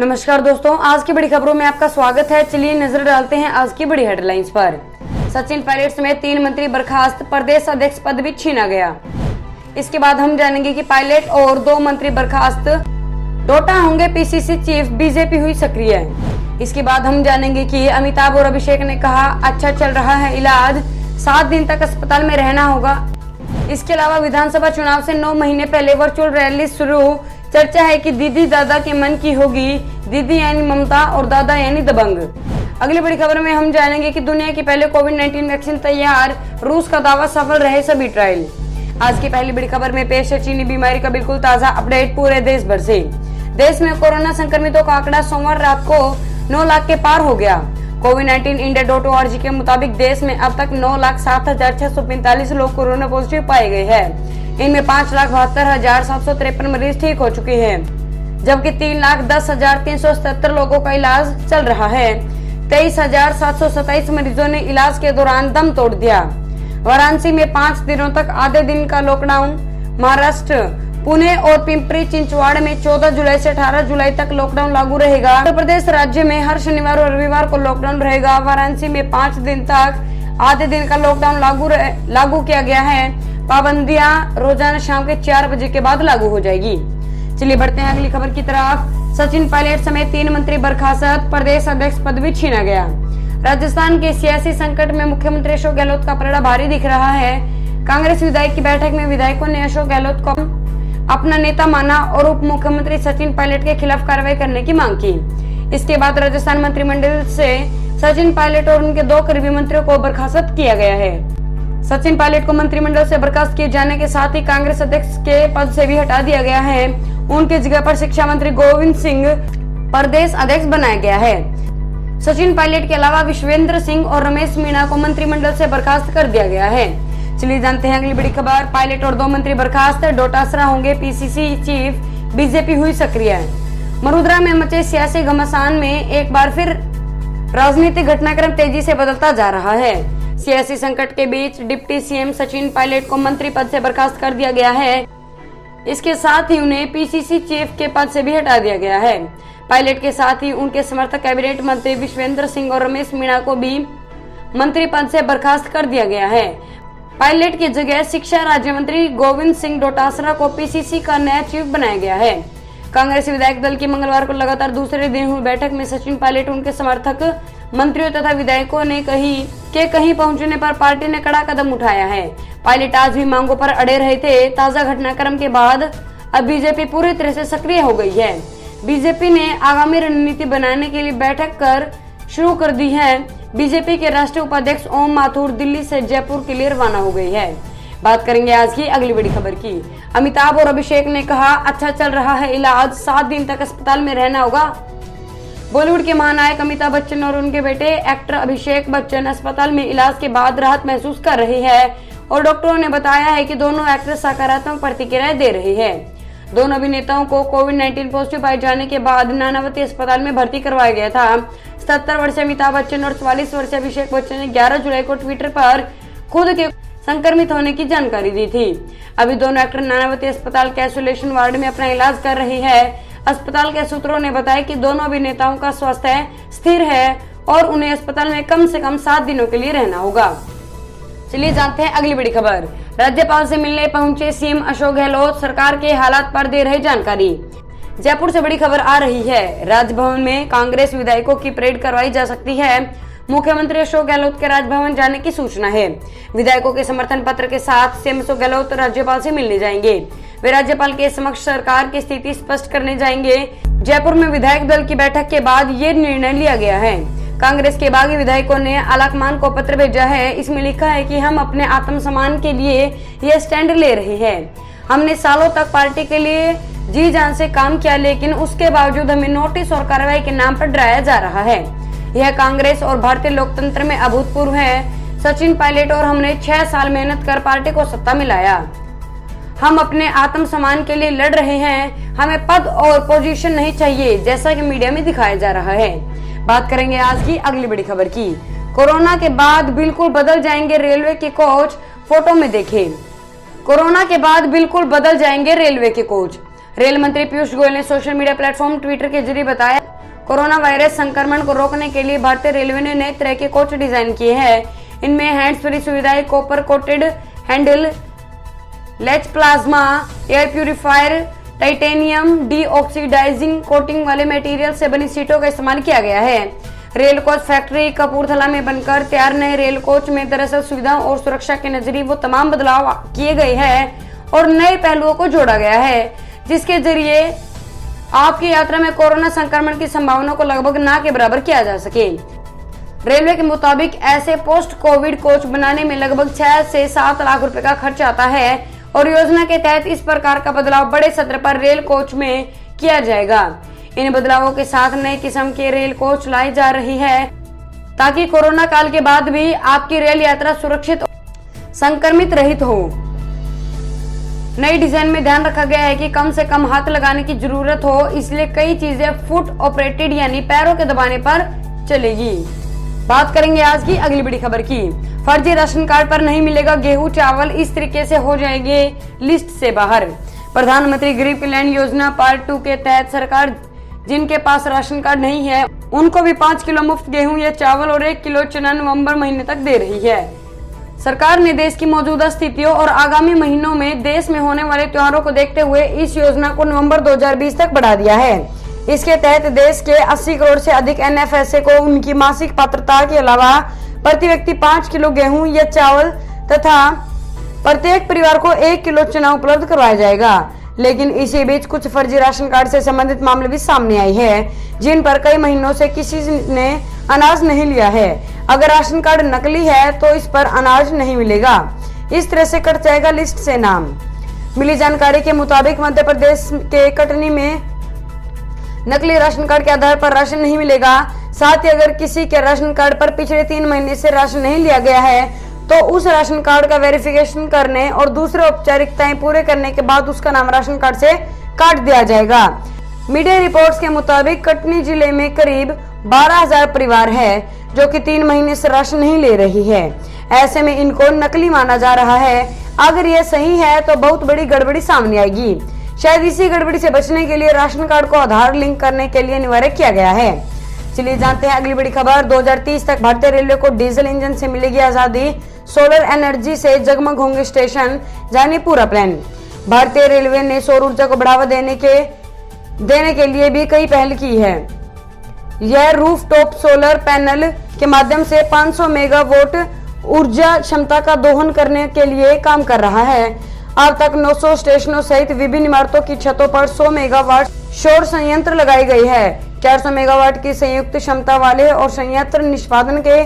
नमस्कार दोस्तों, आज की बड़ी खबरों में आपका स्वागत है। चलिए नजर डालते हैं आज की बड़ी हेडलाइंस पर। सचिन पायलट समेत 3 मंत्री बर्खास्त, प्रदेश अध्यक्ष पद भी छीना गया। इसके बाद हम जानेंगे कि पायलट और 2 मंत्री बर्खास्त, डोटा होंगे पीसीसी चीफ, बीजेपी हुई सक्रिय। इसके बाद हम जानेंगे कि अमिताभ और अभिषेक ने कहा अच्छा चल रहा है इलाज, 7 दिन तक अस्पताल में रहना होगा। इसके अलावा विधानसभा चुनाव से 9 महीने पहले वर्चुअल रैली शुरू, चर्चा है कि दीदी दादा के मन की होगी, दीदी यानी ममता और दादा यानी दबंग। अगली बड़ी खबर में हम जानेंगे कि दुनिया की पहले कोविड-19 वैक्सीन तैयार, रूस का दावा सफल रहे सभी ट्रायल। आज की पहली बड़ी खबर में पेश है चीनी बीमारी का बिल्कुल ताजा अपडेट पूरे देश भर से। देश में कोरोना संक्रमितों का आंकड़ा सोमवार रात को 9 लाख के पार हो गया। कोविड-19 इंडिया.org के मुताबिक देश में अब तक 9,07,645 लोग कोरोना पॉजिटिव पाए गए हैं। इनमें 5,72,753 मरीज ठीक हो चुके हैं, जबकि 3,10,377 लोगों का इलाज चल रहा है। 23,727 मरीजों ने इलाज के दौरान दम तोड़ दिया। वाराणसी में 5 दिनों तक आधे दिन का लॉकडाउन। महाराष्ट्र, पुणे और पिंपरी चिंचवाड़ में 14 जुलाई से 18 जुलाई तक लॉकडाउन लागू रहेगा। उत्तर प्रदेश राज्य में हर शनिवार और रविवार को लॉकडाउन रहेगा। वाराणसी में 5 दिन तक आधे दिन का लॉकडाउन लागू किया गया है। पाबंदियां रोजाना शाम के 4 बजे के बाद लागू हो जाएगी। चलिए बढ़ते हैं अगली खबर की तरफ। सचिन पायलट समेत 3 मंत्री बर्खास्त, प्रदेश अध्यक्ष पद भी छीना गया। राजस्थान के सियासी संकट में मुख्यमंत्री अशोक गहलोत का पलड़ा भारी दिख रहा है। कांग्रेस विधायक की बैठक में विधायकों ने अशोक गहलोत को अपना नेता माना और उप मुख्यमंत्री सचिन पायलट के खिलाफ कार्रवाई करने की मांग की। इसके बाद राजस्थान मंत्रिमंडल से सचिन पायलट और उनके 2 करीबी मंत्रियों को बर्खास्त किया गया है। सचिन पायलट को मंत्रिमंडल से बर्खास्त किए जाने के साथ ही कांग्रेस अध्यक्ष के पद से भी हटा दिया गया है। उनकी जगह पर शिक्षा मंत्री गोविंद सिंह प्रदेश अध्यक्ष बनाया गया है। सचिन पायलट के अलावा विश्वेंद्र सिंह और रमेश मीणा को मंत्रिमंडल से बर्खास्त कर दिया गया है। चलिए जानते हैं अगली बड़ी खबर। पायलट और 2 मंत्री बर्खास्त, डोटासरा होंगे पीसीसी चीफ, बीजेपी हुई सक्रिय। मरुद्रा में मचे सियासी घमासान में एक बार फिर राजनीतिक घटनाक्रम तेजी से बदलता जा रहा है। सियासी संकट के बीच डिप्टी सीएम सचिन पायलट को मंत्री पद से बर्खास्त कर दिया गया है। इसके साथ ही उन्हें पीसीसी चीफ के पद से भी हटा दिया गया है। पायलट के साथ ही उनके समर्थक कैबिनेट मंत्री विश्वेंद्र सिंह और रमेश मीणा को भी मंत्री पद से बर्खास्त कर दिया गया है। पायलट की जगह शिक्षा राज्य मंत्री गोविंद सिंह डोटासरा को पीसीसी का नया चीफ बनाया गया है। कांग्रेस विधायक दल की मंगलवार को लगातार दूसरे दिन हुई बैठक में सचिन पायलट, उनके समर्थक मंत्रियों तथा विधायकों ने कहीं पहुंचने पर पार्टी ने कड़ा कदम उठाया है। पायलट आज भी मांगों पर अड़े रहे थे। ताजा घटनाक्रम के बाद अब बीजेपी पूरी तरह से सक्रिय हो गई है। बीजेपी ने आगामी रणनीति बनाने के लिए बैठक शुरू कर दी है। बीजेपी के राष्ट्रीय उपाध्यक्ष ओम माथुर दिल्ली से जयपुर के लिए रवाना हो गई है। बात करेंगे आज की अगली बड़ी खबर की। अमिताभ और अभिषेक ने कहा अच्छा चल रहा है इलाज, 7 दिन तक अस्पताल में रहना होगा। बॉलीवुड के महानायक अमिताभ बच्चन और उनके बेटे एक्टर अभिषेक बच्चन अस्पताल में इलाज के बाद राहत महसूस कर रहे हैं और डॉक्टरों ने बताया है कि दोनों एक्टर सकारात्मक प्रतिक्रियाएं दे रहे हैं। दोनों अभिनेताओं को कोविड-19 पॉजिटिव पाए जाने के बाद नानावती अस्पताल में भर्ती करवाया गया था। 77 वर्षीय अमिताभ बच्चन और 44 वर्षीय अभिषेक बच्चन ने 11 जुलाई को ट्विटर पर खुद के संक्रमित होने की जानकारी दी थी। अभी दोनों एक्टर नानावती अस्पताल के आइसोलेशन वार्ड में अपना इलाज कर रहे हैं। अस्पताल के सूत्रों ने बताया कि दोनों अभिनेताओं का स्वास्थ्य स्थिर है और उन्हें अस्पताल में कम से कम 7 दिनों के लिए रहना होगा। चलिए जानते हैं अगली बड़ी खबर। राज्यपाल से मिलने पहुंचे सीएम अशोक गहलोत, सरकार के हालात पर दे रहे जानकारी। जयपुर से बड़ी खबर आ रही है। राजभवन में कांग्रेस विधायकों की परेड करवाई जा सकती है। मुख्यमंत्री अशोक गहलोत के राजभवन जाने की सूचना है। विधायकों के समर्थन पत्र के साथ सीएम अशोक गहलोत राज्यपाल से मिलने जाएंगे। वे राज्यपाल के समक्ष सरकार की स्थिति स्पष्ट करने जाएंगे। जयपुर में विधायक दल की बैठक के बाद ये निर्णय लिया गया है। कांग्रेस के बागी विधायकों ने आलाकमान को पत्र भेजा है। इसमें लिखा है कि हम अपने आत्मसम्मान के लिए यह स्टैंड ले रहे हैं। हमने सालों तक पार्टी के लिए जी जान से काम किया, लेकिन उसके बावजूद हमें नोटिस और कार्रवाई के नाम पर डराया जा रहा है। यह कांग्रेस और भारतीय लोकतंत्र में अभूतपूर्व है। सचिन पायलट और हमने 6 साल मेहनत कर पार्टी को सत्ता में लाया। हम अपने आत्मसम्मान के लिए लड़ रहे हैं। हमें पद और पोजीशन नहीं चाहिए, जैसा कि मीडिया में दिखाया जा रहा है। बात करेंगे आज की अगली बड़ी खबर की। कोरोना के बाद बिल्कुल बदल जाएंगे रेलवे के कोच, फोटो में देखें। कोरोना के बाद बिल्कुल बदल जाएंगे रेलवे के कोच। रेल मंत्री पीयूष गोयल ने सोशल मीडिया प्लेटफॉर्म ट्विटर के जरिए बताया, कोरोना वायरस संक्रमण को रोकने के लिए भारतीय रेलवे ने नए तरह के कोच डिजाइन किए हैं। इनमें हैंड्स फ्री सुविधाएं, कॉपर कोटेड हैंडल, लेच plasma air purifier, titanium deoxidising coating वाले मटेरियल से बनी सीटों का इस्तेमाल किया गया है। रेल कोच फैक्ट्री कपूरथला में बनकर तैयार नए रेल कोच में दरअसल सुविधाओं और सुरक्षा के नजरिए वो तमाम बदलाव किए गए हैं और नए पहलुओं को जोड़ा गया है, जिसके जरिए आपकी यात्रा में कोरोना संक्रमण की संभावना को लगभग ना के बराबर किया जा सके। रेलवे के मुताबिक ऐसे पोस्ट कोविड कोच बनाने में लगभग 6 से 7 लाख रुपए का खर्च आता है और योजना के तहत इस प्रकार का बदलाव बड़े सत्र पर रेल कोच में किया जाएगा। इन बदलावों के साथ नए किस्म के रेल कोच लाए जा रही है ताकि कोरोना काल के बाद भी आपकी रेल यात्रा सुरक्षित संक्रमित रहित हो। नई डिजाइन में ध्यान रखा गया है कि कम से कम हाथ लगाने की जरूरत हो, इसलिए कई चीजें फुट ऑपरेटेड यानी पैरों के दबाने पर चलेगी। बात करेंगे आज की अगली बड़ी खबर की। फर्जी राशन कार्ड पर नहीं मिलेगा गेहूं चावल, इस तरीके से हो जाएंगे लिस्ट से बाहर। प्रधानमंत्री गरीब कल्याण योजना पार्ट 2 के तहत सरकार जिनके पास राशन कार्ड नहीं है उनको भी 5 किलो मुफ्त गेहूं या चावल और 1 किलो चना नवंबर महीने तक दे रही है। सरकार ने देश की मौजूदा स्थितियों और आगामी महीनों में देश में होने वाले त्योहारों को देखते हुए इस योजना को नवंबर 2020 तक बढ़ा दिया है। इसके तहत देश के 80 करोड़ से अधिक एनएफएसए को उनकी मासिक पात्रता के अलावा प्रति व्यक्ति 5 किलो गेहूं या चावल तथा प्रत्येक परिवार को 1 किलो चना उपलब्ध करवाया जाएगा। लेकिन इसी बीच कुछ फर्जी राशन कार्ड से संबंधित मामले भी सामने आई है, जिन पर कई महीनों से किसी ने अनाज नहीं लिया है। अगर राशन कार्ड नकली है तो इस पर अनाज नहीं मिलेगा। इस तरह से कट जाएगा लिस्ट से नाम। मिली जानकारी के मुताबिक मध्य प्रदेश के कटनी में नकली राशन कार्ड के आधार पर राशन नहीं मिलेगा। साथ ही अगर किसी के राशन कार्ड पर पिछले 3 महीने से राशन नहीं लिया गया है तो उस राशन कार्ड का वेरिफिकेशन करने और दूसरे औपचारिकताएं पूरे करने के बाद उसका नाम राशन कार्ड से काट दिया जाएगा। मीडिया रिपोर्ट्स के मुताबिक कटनी जिले में करीब 12,000 परिवार है जो कि 3 महीने से राशन नहीं ले रही है। ऐसे में इनको नकली माना जा रहा है। अगर यह सही है तो बहुत बड़ी गड़बड़ी सामने आएगी। शायद इसी गड़बड़ी से बचने के लिए राशन कार्ड को आधार लिंक करने के लिए अनिवार्य किया गया है। चलिए जानते हैं अगली बड़ी खबर। 2030 तक भारतीय रेलवे को डीजल इंजन से मिलेगी आजादी, सोलर एनर्जी से जगमग होंगे स्टेशन, जानिए पूरा प्लान। भारतीय रेलवे ने सौर ऊर्जा को बढ़ावा देने के लिए भी कई पहल की है। यह रूफटॉप सोलर पैनल के माध्यम से 500 मेगावाट ऊर्जा क्षमता का दोहन करने के लिए काम कर रहा है। अब तक 900 स्टेशनों सहित विभिन्न इमारतों की छतों पर 100 मेगावाट सौर संयंत्र लगाई गई है। 400 मेगावाट की संयुक्त क्षमता वाले और संयंत्र निष्पादन के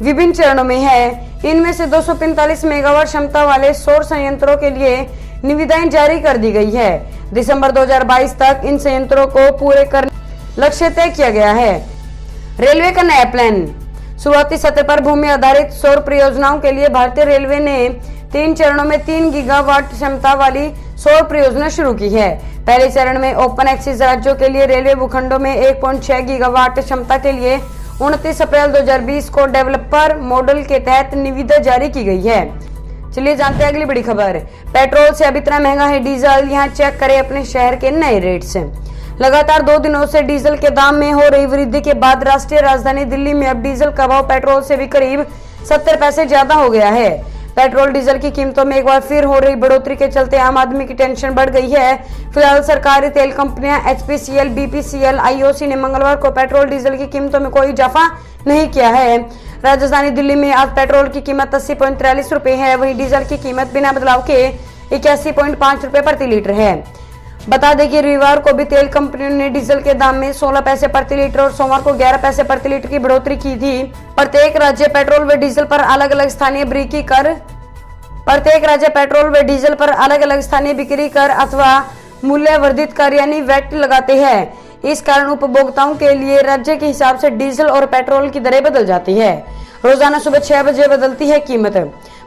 विभिन्न चरणों में है। इनमें से 245 मेगावाट क्षमता वाले सौर संयंत्रों के लिए निविदाएं जारी कर दी गई है। दिसंबर 2022 तक इन संयंत्रों को पूरे करने लक्ष्य तय किया गया है। रेलवे का नया प्लान। शुरुआती सत्र पर भूमि आधारित सौर परियोजनाओं के लिए भारतीय रेलवे ने 3 चरणों में 3 गीगावाट क्षमता वाली सौर परियोजना शुरू की है। पहले चरण में ओपन एक्सिस राज्यों के लिए रेलवे भूखंडों में 1.6 गीगावाट क्षमता के लिए 29 अप्रैल 2020 को डेवलपर मॉडल के तहत निविदा जारी की गई है। चलिए जानते हैं अगली बड़ी खबर। पेट्रोल से अब इतना महंगा है डीजल, यहाँ चेक करें अपने शहर के नए रेट्स। लगातार 2 दिनों से डीजल के दाम में हो रही वृद्धि के बाद राष्ट्रीय राजधानी दिल्ली में अब डीजल का भाव पेट्रोल से भी करीब 70 पैसे ज्यादा हो गया है। पेट्रोल डीजल की कीमतों में एक बार फिर हो रही बढ़ोतरी के चलते आम आदमी की टेंशन बढ़ गई है। फिलहाल सरकारी तेल कंपनियां एचपीसीएल, बीपीसीएल, आईओसी ने मंगलवार को पेट्रोल डीजल की कीमतों में कोई इजाफा नहीं किया है। राजधानी दिल्ली में आज पेट्रोल की कीमत 80.43 रुपए है, वहीं डीजल की कीमत बिना बदलाव के 81.5 रुपए प्रति लीटर है। बता दें कि रविवार को भी तेल कंपनियों ने डीजल के दाम में 16 पैसे प्रति लीटर और सोमवार को 11 पैसे प्रति लीटर की बढ़ोतरी की थी। प्रत्येक राज्य पेट्रोल व डीजल पर अलग अलग स्थानीय बिक्री कर अथवा मूल्य वर्धित कर यानी वैट लगाते हैं। इस कारण उपभोक्ताओं के लिए राज्य के हिसाब से डीजल और पेट्रोल की दरें बदल जाती है। रोजाना सुबह 6 बजे बदलती है कीमत।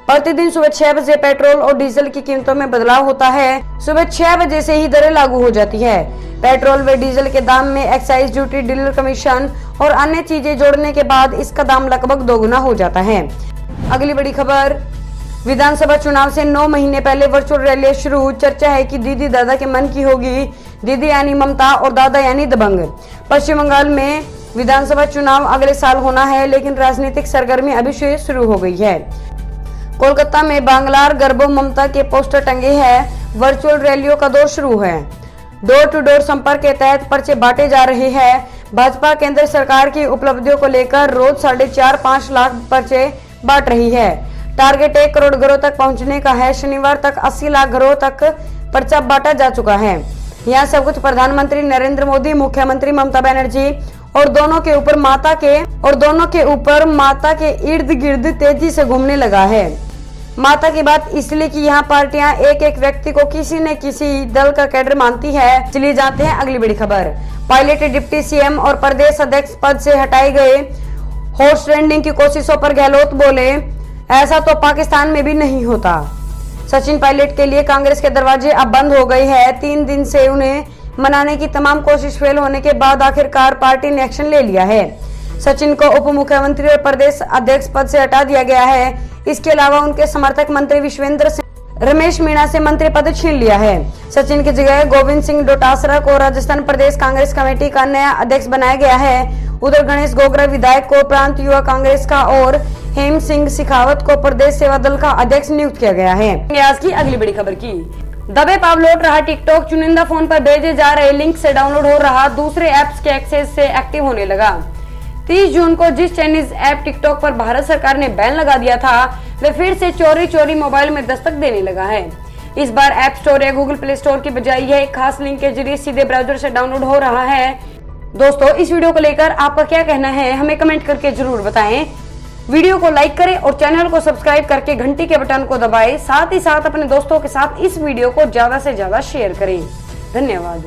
प्रतिदिन सुबह 6 बजे पेट्रोल और डीजल की कीमतों में बदलाव होता है। सुबह 6 बजे से ही दरें लागू हो जाती है। पेट्रोल व डीजल के दाम में एक्साइज ड्यूटी, डीलर कमीशन और अन्य चीजें जोड़ने के बाद इसका दाम लगभग दोगुना हो जाता है। अगली बड़ी खबर। विधानसभा चुनाव से 9 महीने पहले वर्चुअल रैली शुरू। चर्चा है कि दीदी दादा के मन की होगी। दीदी यानी ममता और दादा यानी दबंग। पश्चिम बंगाल में विधानसभा चुनाव अगले साल होना है, लेकिन राजनीतिक सरगर्मी अभी से शुरू हो गई है। कोलकाता में बांग्लार गर्भो ममता के पोस्टर टंगे हैं। वर्चुअल रैलियों का दौर शुरू है। डोर टू डोर संपर्क के तहत पर्चे बांटे जा रहे हैं। भाजपा केंद्र सरकार की उपलब्धियों को लेकर रोज 4.5-5 लाख पर्चे बांट रही है। टारगेट 1 करोड़ घरों तक पहुंचने का है। शनिवार तक 80 लाख घरों तक पर्चा बांटा जा चुका है। यह सब कुछ प्रधानमंत्री नरेंद्र मोदी, मुख्यमंत्री ममता बनर्जी और दोनों के ऊपर माता के इर्द गिर्द तेजी से घूमने लगा है। माता की बात इसलिए कि यहाँ पार्टियां एक एक व्यक्ति को किसी न किसी दल का कैडर मानती है। चलिए जानते हैं अगली बड़ी खबर। पायलट डिप्टी सीएम और प्रदेश अध्यक्ष पद से हटाए गए। हॉर्स ट्रेडिंग की कोशिशों पर गहलोत बोले, ऐसा तो पाकिस्तान में भी नहीं होता। सचिन पायलट के लिए कांग्रेस के दरवाजे अब बंद हो गए हैं। 3 दिन से उन्हें मनाने की तमाम कोशिश फेल होने के बाद आखिरकार पार्टी ने एक्शन ले लिया है। सचिन को उप मुख्यमंत्री और प्रदेश अध्यक्ष पद से हटा दिया गया है। इसके अलावा उनके समर्थक मंत्री विश्वेंद्र सिंह, रमेश मीणा से मंत्री पद छीन लिया है। सचिन की जगह गोविंद सिंह डोटासरा को राजस्थान प्रदेश कांग्रेस कमेटी का नया अध्यक्ष बनाया गया है। उधर गणेश गोगरा विधायक को प्रांत युवा कांग्रेस का और हेम सिंह शेखावत को प्रदेश सेवा दल का अध्यक्ष नियुक्त किया गया है। आज की अगली बड़ी खबर की दबे पाव लौट रहा टिकटॉक। चुनिंदा फोन पर भेजे जा रहे लिंक से डाउनलोड हो रहा, दूसरे ऐप्स के एक्सेस से एक्टिव होने लगा। 30 जून को जिस चाइनीज ऐप टिकटॉक पर भारत सरकार ने बैन लगा दिया था, वह फिर से चोरी मोबाइल में दस्तक देने लगा है। इस बार ऐप स्टोर या गूगल प्ले स्टोर की बजाय यह एक खास लिंक के जरिए सीधे ब्राउजर से डाउनलोड हो रहा है। दोस्तों, इस वीडियो को लेकर आपका क्या कहना है, हमें कमेंट करके जरूर बताएं। वीडियो को लाइक करें और चैनल को सब्सक्राइब करके घंटी के बटन को दबाएं। साथ ही साथ अपने दोस्तों के साथ इस वीडियो को ज्यादा से ज्यादा शेयर करें। धन्यवाद।